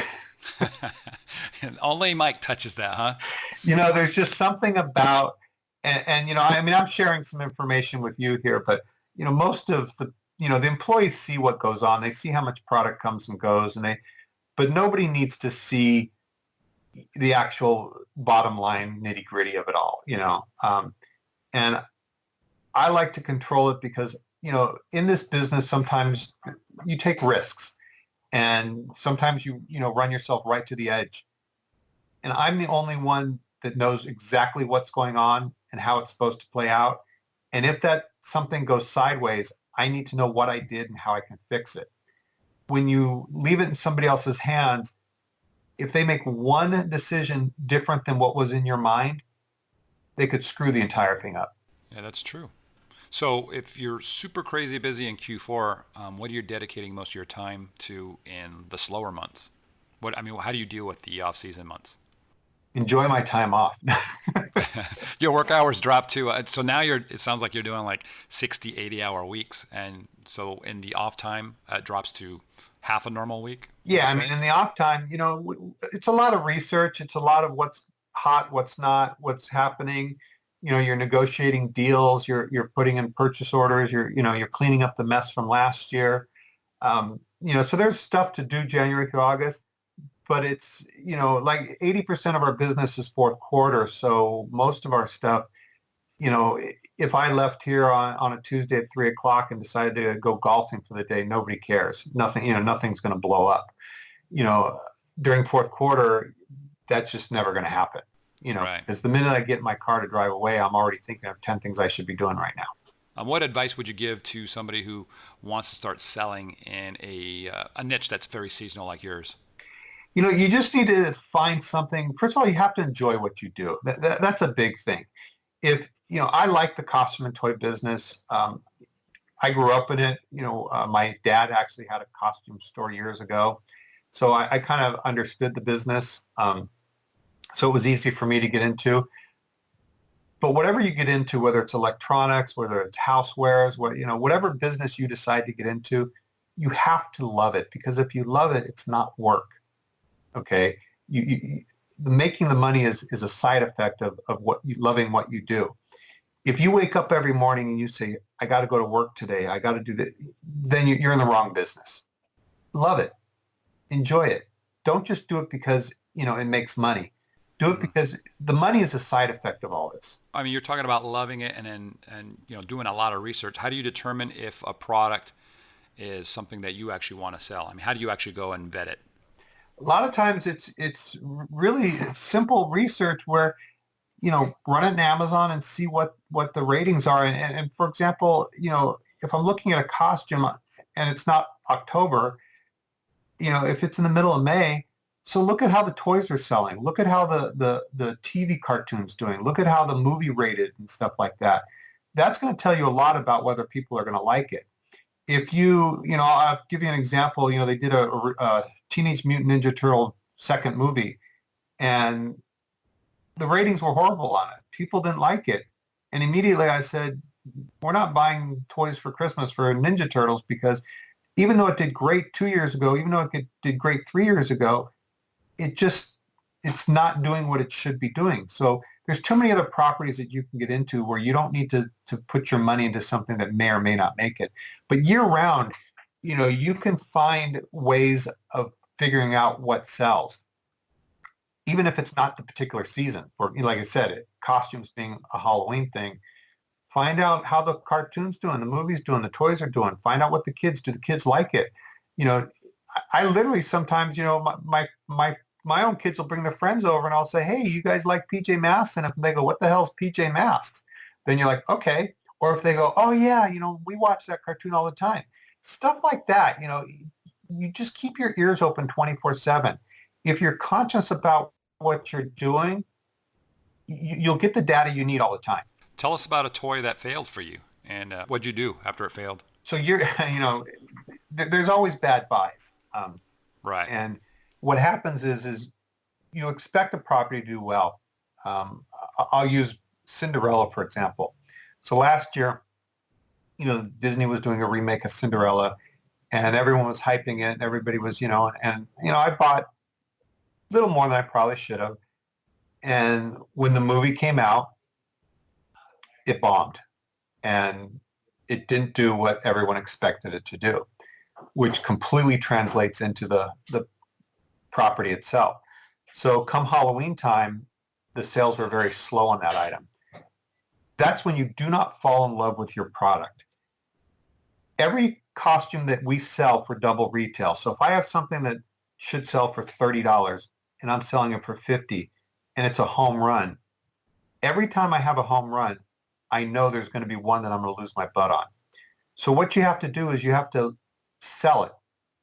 Speaker 4: Only Mike touches that, huh?
Speaker 2: There's just something about, and I'm sharing some information with you here, but, most of the employees see what goes on. They see how much product comes and goes, but nobody needs to see the actual bottom line nitty gritty of it all, and I like to control it because, in this business, sometimes you take risks and sometimes you run yourself right to the edge. And I'm the only one that knows exactly what's going on and how it's supposed to play out. And if that something goes sideways, I need to know what I did and how I can fix it. When you leave it in somebody else's hands, if they make one decision different than what was in your mind, they could screw the entire thing up.
Speaker 4: Yeah, that's true. So if you're super crazy busy in Q4, what are you dedicating most of your time to in the slower months? How do you deal with the off-season months?
Speaker 2: Enjoy my time off.
Speaker 4: Your work hours drop too. So now it sounds like you're doing like 60, 80-hour weeks. And so in the off time, it drops to half a normal week?
Speaker 2: Yeah, in the off time, it's a lot of research. It's a lot of what's hot, what's not, what's happening. You're negotiating deals. You're putting in purchase orders. You're cleaning up the mess from last year. So there's stuff to do January through August. But it's, like 80% of our business is fourth quarter. So most of our stuff, if I left here on a Tuesday at 3:00 and decided to go golfing for the day, nobody cares. Nothing's going to blow up. During fourth quarter, that's just never going to happen.
Speaker 4: Right.
Speaker 2: Because the minute I get in my car to drive away, I'm already thinking of 10 things I should be doing right now.
Speaker 4: What advice would you give to somebody who wants to start selling in a niche that's very seasonal like yours?
Speaker 2: You just need to find something. First of all, you have to enjoy what you do. That's a big thing. If, I like the costume and toy business. I grew up in it. My dad actually had a costume store years ago. So I kind of understood the business. So it was easy for me to get into. But whatever you get into, whether it's electronics, whether it's housewares, whatever business you decide to get into, you have to love it. Because if you love it, it's not work. Okay, making the money is a side effect of loving what you do. If you wake up every morning and you say, I got to go to work today, I got to do that, then you're in the wrong business. Love it. Enjoy it. Don't just do it because, it makes money. Do it because the money is a side effect of all this.
Speaker 4: You're talking about loving it and doing a lot of research. How do you determine if a product is something that you actually want to sell? How do you actually go and vet it?
Speaker 2: A lot of times it's really simple research where, run it in Amazon and see what the ratings are. And for example, if I'm looking at a costume and it's not October, if it's in the middle of May, so look at how the toys are selling. Look at how the TV cartoon's doing. Look at how the movie rated and stuff like that. That's going to tell you a lot about whether people are going to like it. If I'll give you an example. They did a Teenage Mutant Ninja Turtle second movie, and the ratings were horrible on it. People didn't like it. And immediately I said, we're not buying toys for Christmas for Ninja Turtles, because even though it did great 2 years ago, even though it did great 3 years ago, it's not doing what it should be doing. So there's too many other properties that you can get into where you don't need to put your money into something that may or may not make it. But year round, you can find ways of figuring out what sells, even if it's not the particular season. For, like I said, costumes being a Halloween thing, find out how the cartoon's doing, the movie's doing, the toys are doing. Find out what the kids do. The kids like it. I literally sometimes, my own kids will bring their friends over, and I'll say, hey, you guys like PJ Masks? And if they go, what the hell's PJ Masks? Then you're like, okay. Or if they go, oh yeah, we watch that cartoon all the time. Stuff like that. You just keep your ears open 24/7. If you're conscious about what you're doing, you'll get the data you need all the time.
Speaker 4: Tell us about a toy that failed for you, and what'd you do after it failed?
Speaker 2: So there's always bad buys.
Speaker 4: Right.
Speaker 2: And what happens is you expect a property to do well. I'll use Cinderella, for example. So last year, Disney was doing a remake of Cinderella, and everyone was hyping it. And everybody was, I bought a little more than I probably should have. And when the movie came out, it bombed, and it didn't do what everyone expected it to do, which completely translates into the property itself. So come Halloween time, the sales were very slow on that item. That's when you do not fall in love with your product. Every costume that we sell for double retail, so if I have something that should sell for $30 and I'm selling it for $50 and it's a home run, every time I have a home run, I know there's going to be one that I'm going to lose my butt on. So what you have to do is you have to sell it,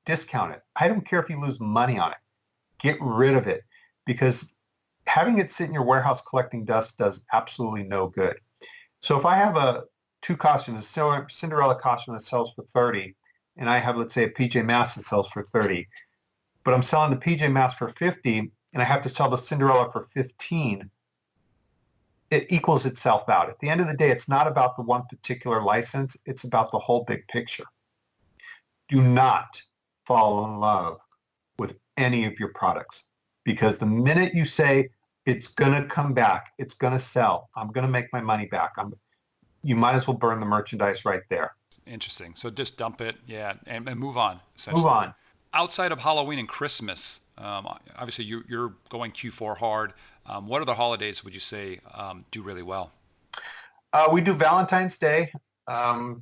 Speaker 2: discount it. I don't care if you lose money on it. Get rid of it, because having it sit in your warehouse collecting dust does absolutely no good. So if I have two costumes, a Cinderella costume that sells for $30, and I have, let's say, a PJ Masks that sells for $30, but I'm selling the PJ Masks for $50, and I have to sell the Cinderella for $15, it equals itself out. At the end of the day, it's not about the one particular license. It's about the whole big picture. Do not fall in love with any of your products, because the minute you say it's going to come back, it's going to sell, I'm going to make my money back, you might as well burn the merchandise right there.
Speaker 4: Interesting. So just dump it, and move on.
Speaker 2: Move on.
Speaker 4: Outside of Halloween and Christmas, obviously you're going Q4 hard. What other holidays would you say do really well?
Speaker 2: We do Valentine's Day, a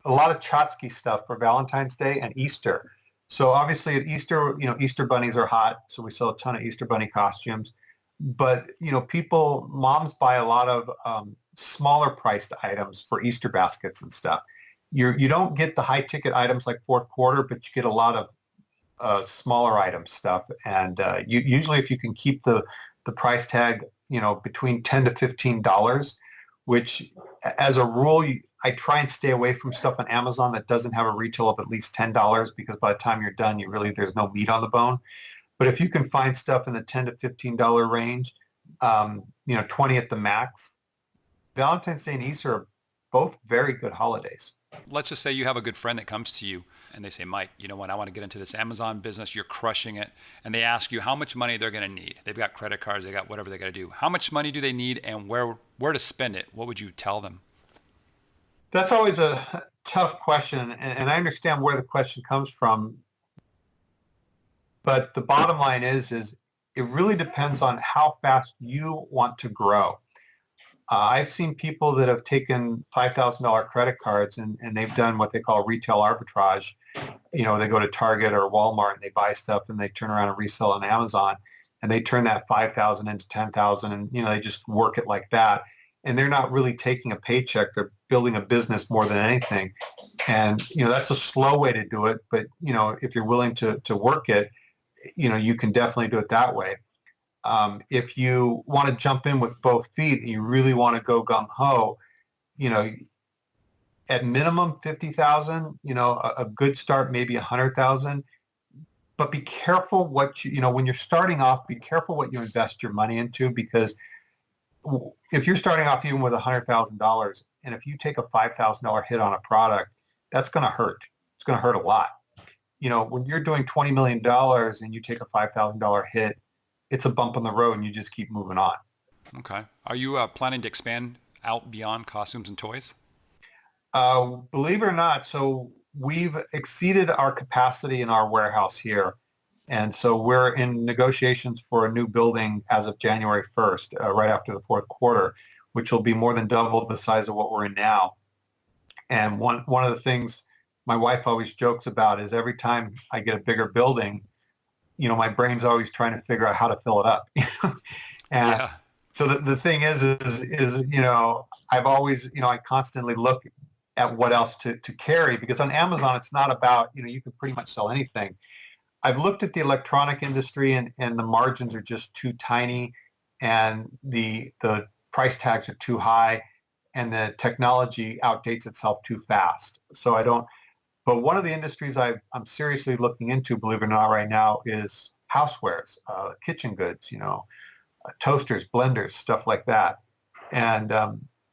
Speaker 2: lot of Chotsky stuff for Valentine's Day and Easter. So obviously at Easter, Easter bunnies are hot, so we sell a ton of Easter bunny costumes. But moms buy a lot of smaller priced items for Easter baskets and stuff. You don't get the high ticket items like fourth quarter, but you get a lot of smaller item stuff. And usually if you can keep the price tag, between $10 to $15, which as a rule, I try and stay away from stuff on Amazon that doesn't have a retail of at least $10, because by the time you're done, there's no meat on the bone. But if you can find stuff in the $10 to $15 range, 20 at the max, Valentine's Day and Easter are both very good holidays.
Speaker 4: Let's just say you have a good friend that comes to you and they say, Mike, you know what, I want to get into this Amazon business. You're crushing it. And they ask you how much money they're going to need. They've got credit cards. They got whatever they got to do. How much money do they need, and where to spend it? What would you tell them?
Speaker 2: That's always a tough question. And I understand where the question comes from. But the bottom line is it really depends on how fast you want to grow. I've seen people that have taken $5,000 credit cards and they've done what they call retail arbitrage. They go to Target or Walmart and they buy stuff and they turn around and resell on Amazon, and they turn that $5,000 into $10,000, and they just work it like that. And they're not really taking a paycheck. They're building a business more than anything. And that's a slow way to do it. But if you're willing to work it, you can definitely do it that way. If you want to jump in with both feet and you really want to go gung-ho, at minimum 50,000, a good start, maybe 100,000. But be careful what when you're starting off, be careful what you invest your money into, because if you're starting off even with $100,000, and if you take a $5,000 hit on a product, that's going to hurt. It's going to hurt a lot. When you're doing $20 million and you take a $5,000 hit, it's a bump on the road and you just keep moving on.
Speaker 4: Okay. Are you planning to expand out beyond costumes and toys?
Speaker 2: Believe it or not, so we've exceeded our capacity in our warehouse here. And so we're in negotiations for a new building as of January 1st, right after the fourth quarter, which will be more than double the size of what we're in now. And one of the things my wife always jokes about is every time I get a bigger building, my brain's always trying to figure out how to fill it up. And
Speaker 4: Yeah.
Speaker 2: so the thing is I've always, I constantly look at what else to carry, because on Amazon, it's not about, you can pretty much sell anything. I've looked at the electronic industry and the margins are just too tiny, and the price tags are too high, and the technology outdates itself too fast. So but one of the industries I'm seriously looking into, believe it or not, right now is housewares, kitchen goods, toasters, blenders, stuff like that. And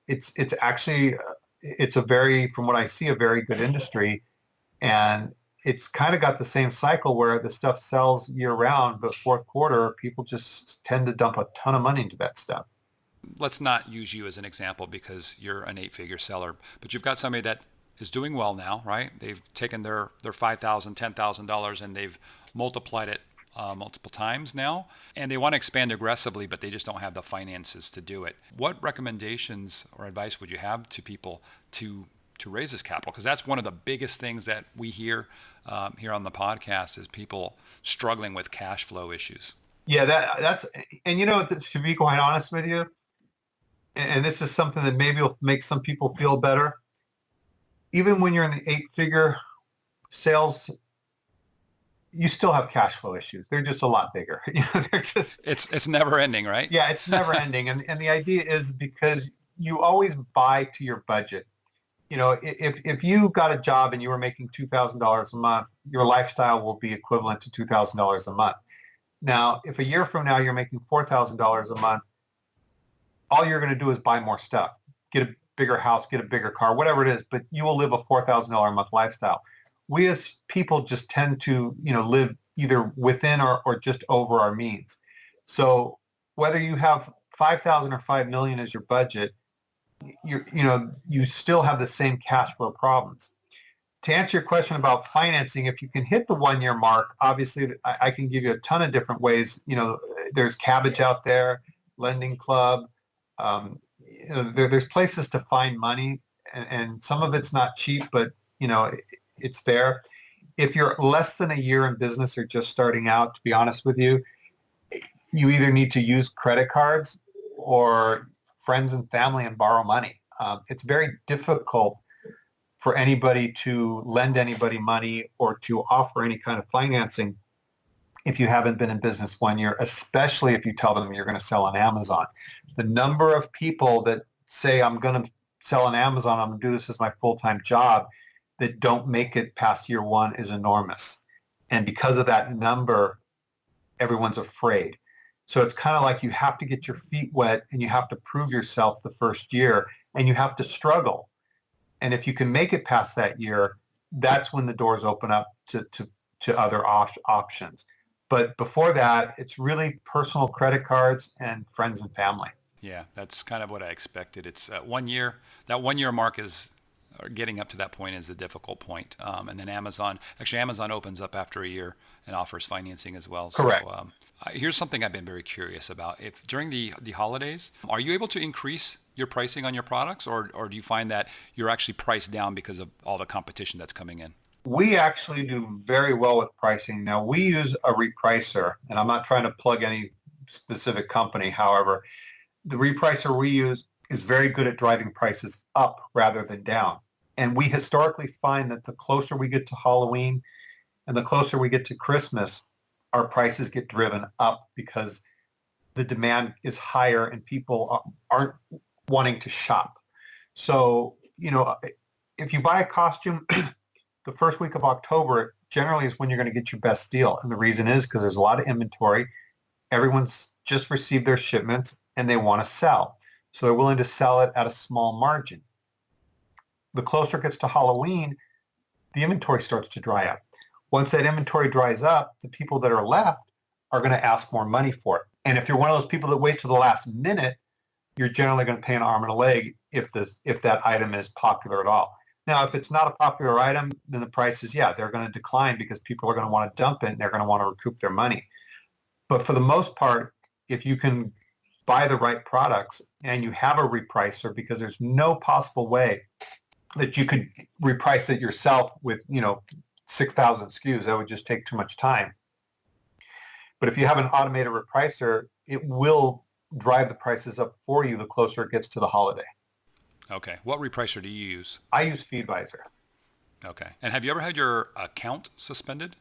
Speaker 2: it's actually, from what I see, a very good industry. And it's kind of got the same cycle where the stuff sells year round, but fourth quarter, people just tend to dump a ton of money into that stuff.
Speaker 4: Let's not use you as an example because you're an 8-figure seller, but you've got somebody that is doing well now, right? They've taken their $5,000, $10,000 and they've multiplied it multiple times now, and they want to expand aggressively, but they just don't have the finances to do it. What recommendations or advice would you have to people to raise this capital? Because that's one of the biggest things that we hear here on the podcast is people struggling with cash flow issues.
Speaker 2: Yeah, that's, and to be quite honest with you, and this is something that maybe will make some people feel better. Even when you're in the 8-figure sales, you still have cash flow issues. They're just a lot bigger. They're just,
Speaker 4: it's never ending, right?
Speaker 2: Yeah, it's never ending. And the idea is because you always buy to your budget. If you got a job and you were making $2,000 a month, your lifestyle will be equivalent to $2,000 a month. Now, if a year from now you're making $4,000 a month, all you're going to do is buy more stuff, get a bigger house, get a bigger car, whatever it is, but you will live a $4,000 a month lifestyle. We as people just tend to, live either within or just over our means. So whether you have 5,000 or 5 million as your budget, you still have the same cash flow problems. To answer your question about financing, if you can hit the 1-year mark, obviously I can give you a ton of different ways. There's Cabbage out there, Lending Club. There's places to find money, and some of it's not cheap, but it's there. If you're less than a year in business or just starting out, to be honest with you, you either need to use credit cards or friends and family and borrow money. It's very difficult for anybody to lend anybody money or to offer any kind of financing if you haven't been in business 1 year, especially if you tell them you're going to sell on Amazon. The number of people that say, I'm going to sell on Amazon, I'm going to do this as my full-time job, that don't make it past year 1 is enormous. And because of that number, everyone's afraid. So it's kind of like you have to get your feet wet and you have to prove yourself the first year, and you have to struggle. And if you can make it past that year, that's when the doors open up to other options. But before that, it's really personal credit cards and friends and family.
Speaker 4: Yeah, that's kind of what I expected. It's 1 year. That 1 year mark is, or getting up to that point is the difficult point. And then Amazon opens up after a year and offers financing as well.
Speaker 2: Correct.
Speaker 4: So here's something I've been very curious about. If during the holidays, are you able to increase your pricing on your products, or do you find that you're actually priced down because of all the competition that's coming in?
Speaker 2: We actually do very well with pricing. Now, we use a repricer, and I'm not trying to plug any specific company. However, the repricer we use is very good at driving prices up rather than down. And we historically find that the closer we get to Halloween and the closer we get to Christmas, our prices get driven up because the demand is higher and people aren't wanting to shop. So, if you buy a costume the first week of October, generally is when you're going to get your best deal. And the reason is because there's a lot of inventory. Everyone's just received their shipments and they want to sell. So they're willing to sell it at a small margin. The closer it gets to Halloween, the inventory starts to dry up. Once that inventory dries up, the people that are left are going to ask more money for it. And if you're one of those people that wait to the last minute, you're generally going to pay an arm and a leg if that item is popular at all. Now, if it's not a popular item, then the prices, they're going to decline because people are going to want to dump it and they're going to want to recoup their money. But for the most part, if you can buy the right products and you have a repricer, because there's no possible way that you could reprice it yourself with, 6,000 SKUs. That would just take too much time. But if you have an automated repricer, it will drive the prices up for you the closer it gets to the holiday.
Speaker 4: Okay. What repricer do you use?
Speaker 2: I use FeedVisor.
Speaker 4: Okay. And have you ever had your account suspended?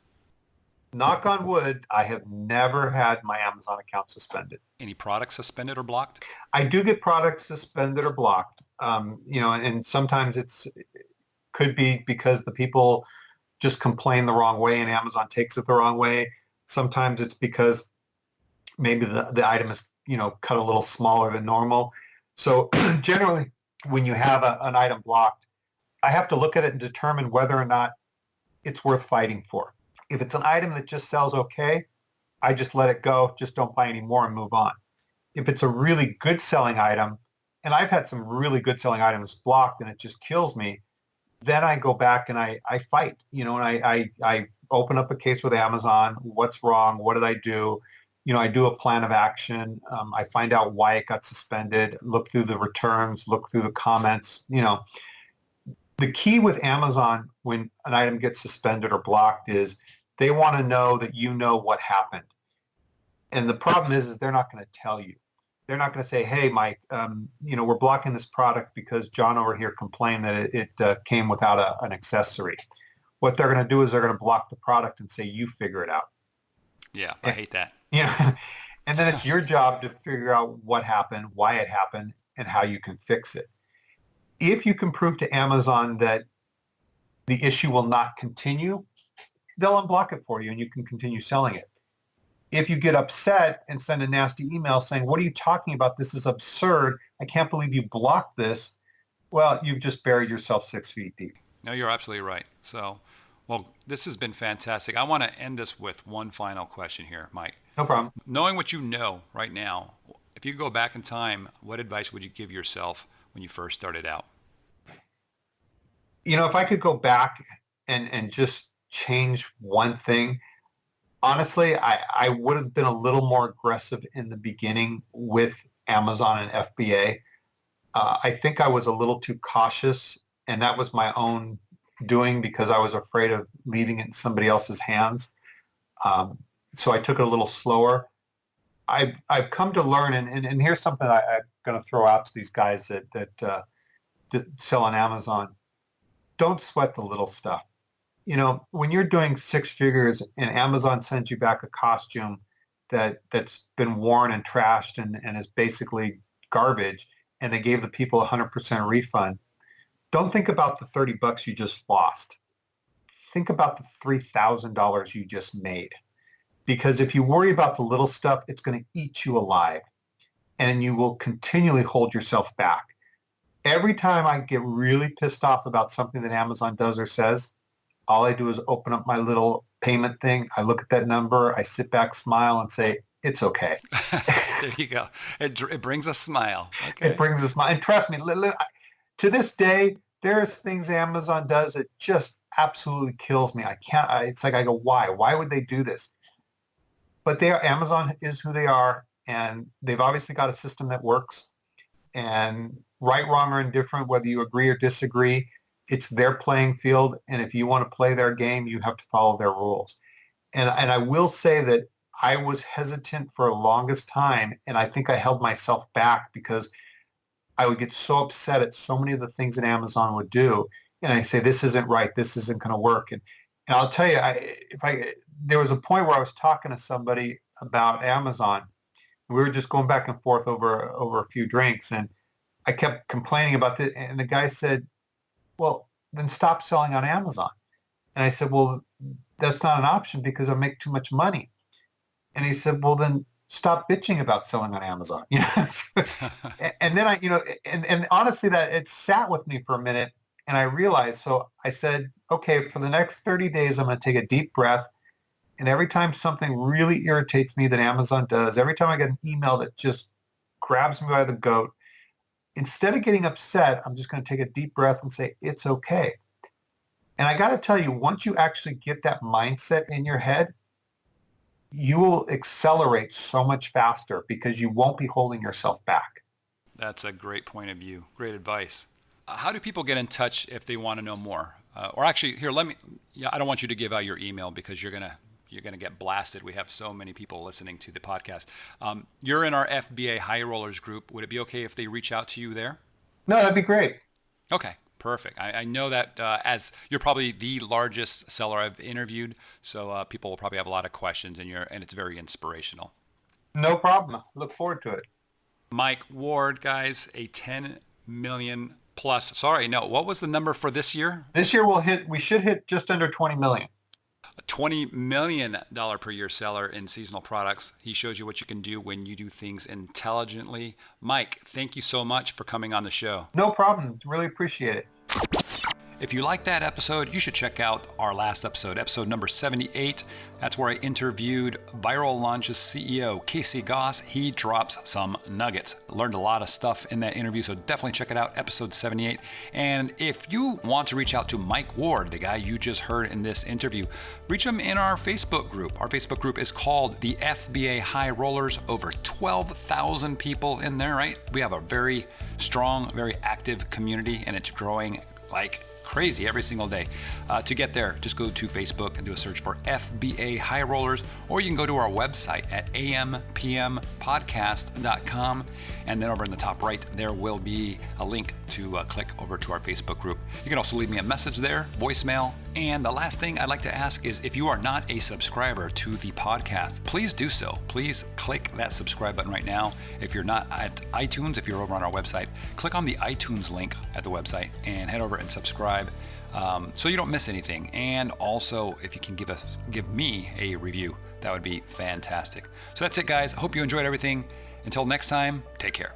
Speaker 2: Knock on wood, I have never had my Amazon account suspended.
Speaker 4: Any products suspended or blocked?
Speaker 2: I do get products suspended or blocked, and sometimes could be because the people just complain the wrong way and Amazon takes it the wrong way. Sometimes it's because maybe the item is, cut a little smaller than normal. So generally, when you have an item blocked, I have to look at it and determine whether or not it's worth fighting for. If it's an item that just sells okay, I just let it go, just don't buy any more and move on. If it's a really good selling item, and I've had some really good selling items blocked and it just kills me, then I go back and I fight, and I open up a case with Amazon. What's wrong? What did I do? I do a plan of action. I find out why it got suspended, look through the returns, look through the comments. The key with Amazon when an item gets suspended or blocked is they want to know that you know what happened. And the problem is they're not going to tell you. They're not going to say, hey, Mike, we're blocking this product because John over here complained that it came without an accessory. What they're going to do is they're going to block the product and say, you figure it out.
Speaker 4: Yeah, I hate that.
Speaker 2: And then it's your job to figure out what happened, why it happened, and how you can fix it. If you can prove to Amazon that the issue will not continue, they'll unblock it for you and you can continue selling it. If you get upset and send a nasty email saying, what are you talking about? This is absurd. I can't believe you blocked this. Well, you've just buried yourself 6 feet deep.
Speaker 4: No, you're absolutely right. So, well, this has been fantastic. I want to end this with one final question here, Mike.
Speaker 2: No problem.
Speaker 4: Knowing what you know right now, if you could go back in time, what advice would you give yourself when you first started out?
Speaker 2: If I could go back and just change one thing, honestly, I would have been a little more aggressive in the beginning with Amazon and FBA. I think I was a little too cautious, and that was my own doing because I was afraid of leaving it in somebody else's hands. So I took it a little slower. I've come to learn, and here's something I'm going to throw out to these guys that sell on Amazon. Don't sweat the little stuff. When you're doing 6 figures and Amazon sends you back a costume that's been worn and trashed and is basically garbage, and they gave the people 100% refund, don't think about the $30 you just lost. Think about the $3,000 you just made. Because if you worry about the little stuff, it's going to eat you alive, and you will continually hold yourself back. Every time I get really pissed off about something that Amazon does or says, all I do is open up my little payment thing. I look at that number. I sit back, smile, and say, it's okay.
Speaker 4: There you go. It brings a smile. Okay.
Speaker 2: It brings a smile. And trust me, to this day, there's things Amazon does that just absolutely kills me. It's like I go, why? Why would they do this? But Amazon is who they are, and they've obviously got a system that works. And right, wrong, or indifferent, whether you agree or disagree, it's their playing field. And if you want to play their game, you have to follow their rules. And I will say that I was hesitant for the longest time, and I think I held myself back because I would get so upset at so many of the things that Amazon would do. And I say, this isn't right. This isn't going to work. And I'll tell you, there was a point where I was talking to somebody about Amazon. We were just going back and forth over a few drinks, and I kept complaining about this. And the guy said, well, then stop selling on Amazon. And I said, well, that's not an option because I make too much money. And he said, well, then stop bitching about selling on Amazon. And then and honestly, that it sat with me for a minute, and I realized, so I said, okay, for the next 30 days, I'm going to take a deep breath. And every time something really irritates me that Amazon does, every time I get an email that just grabs me by the goat, instead of getting upset, I'm just going to take a deep breath and say, it's okay. And I got to tell you, once you actually get that mindset in your head, you will accelerate so much faster because you won't be holding yourself back.
Speaker 4: That's a great point of view. Great advice. How do people get in touch if they want to know more? Or actually, here, I don't want you to give out your email because you're going to get blasted. We have so many people listening to the podcast. You're in our FBA High Rollers group. Would it be okay if they reach out to you there?
Speaker 2: No, that'd be great.
Speaker 4: Okay, perfect. I know that as you're probably the largest seller I've interviewed, so people will probably have a lot of questions, and it's very inspirational.
Speaker 2: No problem. Look forward to it.
Speaker 4: Mike Ward, guys, a 10 million plus. Sorry, no. What was the number for this year?
Speaker 2: This year we should hit just under 20 million.
Speaker 4: A $20 million per year seller in seasonal products. He shows you what you can do when you do things intelligently. Mike, thank you so much for coming on the show.
Speaker 2: No problem. Really appreciate it.
Speaker 4: If you like that episode, you should check out our last episode number 78. That's where I interviewed Viral Launch's CEO, Casey Goss. He drops some nuggets. Learned a lot of stuff in that interview, so definitely check it out, episode 78. And if you want to reach out to Mike Ward, the guy you just heard in this interview, reach him in our Facebook group. Our Facebook group is called the FBA High Rollers. Over 12,000 people in there, right? We have a very strong, very active community, and it's growing like crazy every single day. To get there, just go to Facebook and do a search for FBA High Rollers, or you can go to our website at ampmpodcast.com, and then over in the top right, there will be a link to click over to our Facebook group. You can also leave me a message there, voicemail. And the last thing I'd like to ask is if you are not a subscriber to the podcast, please do so. Please click that subscribe button right now. If you're not at iTunes, if you're over on our website, click on the iTunes link at the website and head over and subscribe so you don't miss anything. And also, if you can give me a review, that would be fantastic. So that's it, guys. I hope you enjoyed everything. Until next time, take care.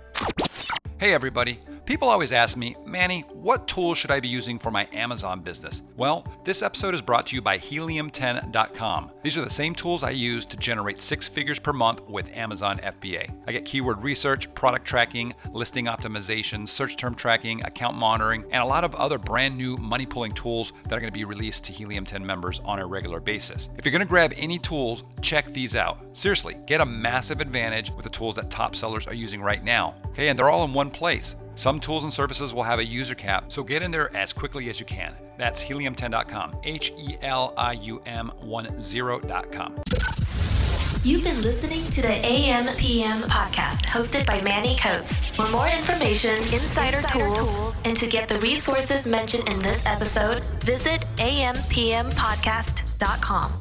Speaker 4: Hey, everybody. People always ask me, Manny, what tools should I be using for my Amazon business? Well, this episode is brought to you by helium10.com. These are the same tools I use to generate 6 figures per month with Amazon FBA. I get keyword research, product tracking, listing optimization, search term tracking, account monitoring, and a lot of other brand new money pulling tools that are going to be released to Helium 10 members on a regular basis. If you're going to grab any tools, check these out. Seriously, get a massive advantage with the tools that top sellers are using right now. Okay, and they're all in one place. Some tools and services will have a user cap, so get in there as quickly as you can. That's helium10.com, helium10.com.
Speaker 3: You've been listening to the AM/PM podcast hosted by Manny Coates. For more information, insider tools, and to get the resources mentioned in this episode, visit ampmpodcast.com.